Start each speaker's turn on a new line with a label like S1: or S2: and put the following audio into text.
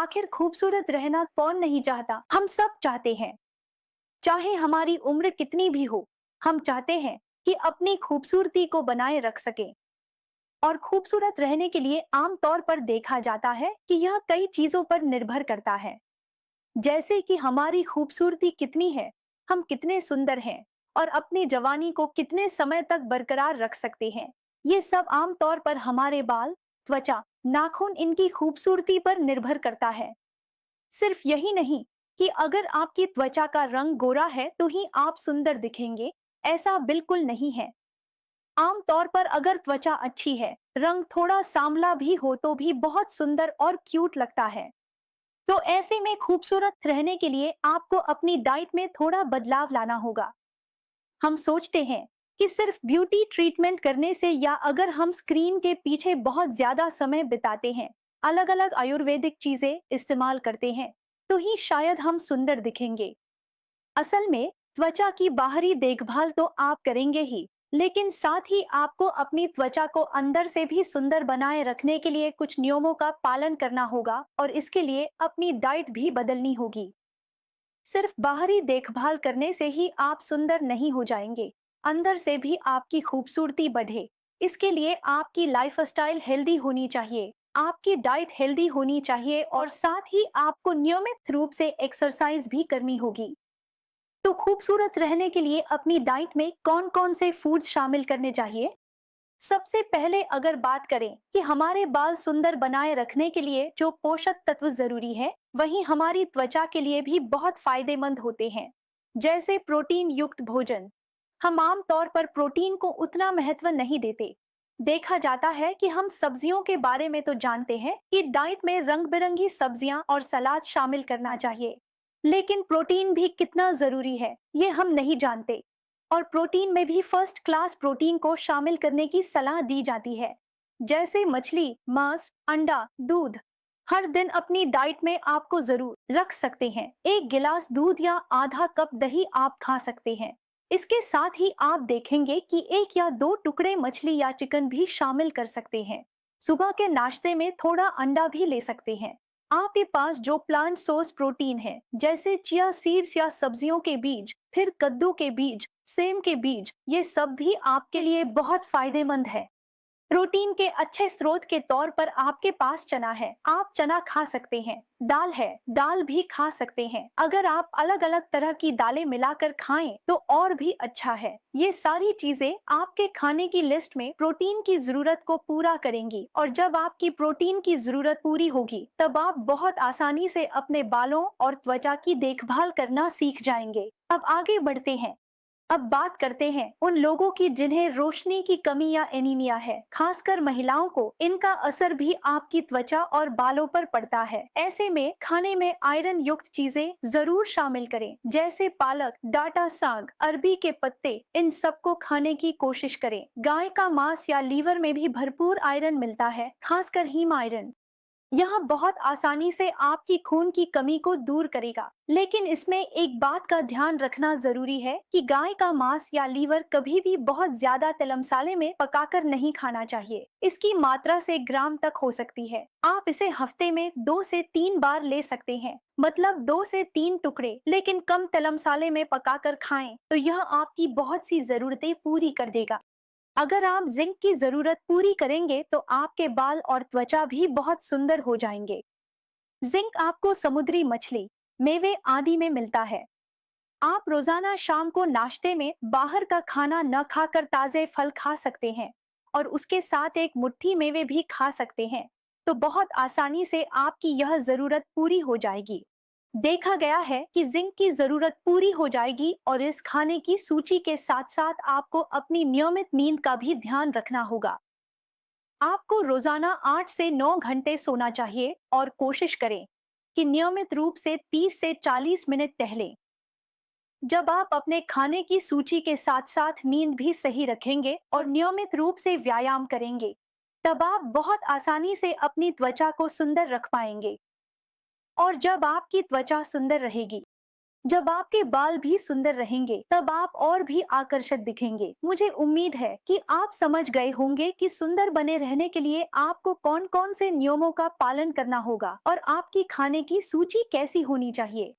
S1: आखिर खूबसूरत रहना कौन नहीं चाहता? हम सब चाहते हैं। चाहे हमारी उम्र कितनी भी हो, हम चाहते हैं कि अपनी खूबसूरती को बनाए रख सकें। और खूबसूरत रहने के लिए आम तौर पर देखा जाता है कि यह कई चीजों पर निर्भर करता है। जैसे कि हमारी खूबसूरती कितनी है, हम कितने सुंदर हैं और अपनी जवानी को कितने समय तक बरकरार रख सकते हैं। ये सब आम तौर पर हमारे बाल, त्वचा, नाखून इनकी खूबसूरती पर निर्भर करता है। सिर्फ यही नहीं कि अगर आपकी त्वचा का रंग गोरा है तो ही आप सुंदर दिखेंगे, ऐसा बिल्कुल नहीं है। आम तौर पर अगर त्वचा अच्छी है, रंग थोड़ा सांवला भी हो तो भी बहुत सुंदर और क्यूट लगता है। तो ऐसे में खूबसूरत रहने के लिए आपको अपनी डाइट में थोड़ा बदलाव लाना होगा। हम सोचते हैं कि सिर्फ ब्यूटी ट्रीटमेंट करने से या अगर हम स्क्रीन के पीछे बहुत ज्यादा समय बिताते हैं, अलग अलग आयुर्वेदिक चीजें इस्तेमाल करते हैं, तो ही शायद हम सुंदर दिखेंगे। असल में त्वचा की बाहरी देखभाल तो आप करेंगे ही, लेकिन साथ ही आपको अपनी त्वचा को अंदर से भी सुंदर बनाए रखने के लिए कुछ नियमों का पालन करना होगा और इसके लिए अपनी डाइट भी बदलनी होगी। सिर्फ बाहरी देखभाल करने से ही आप सुंदर नहीं हो जाएंगे। अंदर से भी आपकी खूबसूरती बढ़े, इसके लिए आपकी लाइफस्टाइल हेल्दी होनी चाहिए, आपकी डाइट हेल्दी होनी चाहिए और साथ ही आपको नियमित रूप से एक्सरसाइज भी करनी होगी। तो खूबसूरत रहने के लिए अपनी डाइट में कौन कौन से फूड शामिल करने चाहिए? सबसे पहले अगर बात करें कि हमारे बाल सुंदर बनाए रखने के लिए जो पोषक तत्व जरूरी है, वहीं हमारी त्वचा के लिए भी बहुत फायदेमंद होते हैं। जैसे प्रोटीन युक्त भोजन। हम आम तौर पर प्रोटीन को उतना महत्व नहीं देते। देखा जाता है कि हम सब्जियों के बारे में तो जानते हैं कि डाइट में रंग बिरंगी सब्जियां और सलाद शामिल करना चाहिए, लेकिन प्रोटीन भी कितना जरूरी है ये हम नहीं जानते। और प्रोटीन में भी फर्स्ट क्लास प्रोटीन को शामिल करने की सलाह दी जाती है, जैसे मछली, मांस, अंडा, दूध। हर दिन अपनी डाइट में आपको जरूर रख सकते हैं। एक गिलास दूध या आधा कप दही आप खा सकते हैं। इसके साथ ही आप देखेंगे कि एक या दो टुकड़े मछली या चिकन भी शामिल कर सकते हैं। सुबह के नाश्ते में थोड़ा अंडा भी ले सकते हैं। आपके पास जो प्लांट सोर्स प्रोटीन है, जैसे चिया सीड्स या सब्जियों के बीज, फिर कद्दू के बीज, सेम के बीज, ये सब भी आपके लिए बहुत फायदेमंद है। प्रोटीन के अच्छे स्रोत के तौर पर आपके पास चना है, आप चना खा सकते हैं। दाल है, दाल भी खा सकते हैं। अगर आप अलग अलग तरह की दालें मिलाकर खाएं तो और भी अच्छा है। ये सारी चीजें आपके खाने की लिस्ट में प्रोटीन की जरूरत को पूरा करेंगी और जब आपकी प्रोटीन की जरूरत पूरी होगी तब आप बहुत आसानी से अपने बालों और त्वचा की देखभाल करना सीख जाएंगे। अब आगे बढ़ते हैं। अब बात करते हैं उन लोगों की जिन्हें रोशनी की कमी या एनीमिया है। खासकर महिलाओं को इनका असर भी आपकी त्वचा और बालों पर पड़ता है। ऐसे में खाने में आयरन युक्त चीजें जरूर शामिल करें, जैसे पालक, डाटा साग, अरबी के पत्ते, इन सबको खाने की कोशिश करें। गाय का मांस या लीवर में भी भरपूर आयरन मिलता है, खासकर हीम आयरन। यह बहुत आसानी से आपकी खून की कमी को दूर करेगा, लेकिन इसमें एक बात का ध्यान रखना जरूरी है कि गाय का मांस या लीवर कभी भी बहुत ज्यादा तेल मसाले में पकाकर नहीं खाना चाहिए। इसकी मात्रा से ग्राम तक हो सकती है। आप इसे हफ्ते में 2 से 3 बार ले सकते हैं, मतलब 2 से 3 टुकड़े, लेकिन कम तेल मसाले में पकाकर खाएं तो यह आपकी बहुत सी जरूरतें पूरी कर देगा। अगर आप जिंक की जरूरत पूरी करेंगे तो आपके बाल और त्वचा भी बहुत सुंदर हो जाएंगे। जिंक आपको समुद्री मछली, मेवे आदि में मिलता है। आप रोजाना शाम को नाश्ते में बाहर का खाना न खाकर ताजे फल खा सकते हैं और उसके साथ एक मुट्ठी मेवे भी खा सकते हैं, तो बहुत आसानी से आपकी यह जरूरत पूरी हो जाएगी। देखा गया है कि जिंक की जरूरत पूरी हो जाएगी और इस खाने की सूची के साथ साथ आपको अपनी नियमित नींद का भी ध्यान रखना होगा। आपको रोजाना 8 से 9 घंटे सोना चाहिए और कोशिश करें कि नियमित रूप से 30 से 40 मिनट टहलें। जब आप अपने खाने की सूची के साथ साथ नींद भी सही रखेंगे और नियमित रूप से व्यायाम करेंगे, तब आप बहुत आसानी से अपनी त्वचा को सुंदर रख पाएंगे। और जब आपकी त्वचा सुंदर रहेगी जब आपके बाल भी सुंदर रहेंगे तब आप और भी आकर्षक दिखेंगे। मुझे उम्मीद है कि आप समझ गए होंगे कि सुंदर बने रहने के लिए आपको कौन कौन से नियमों का पालन करना होगा और आपकी खाने की सूची कैसी होनी चाहिए।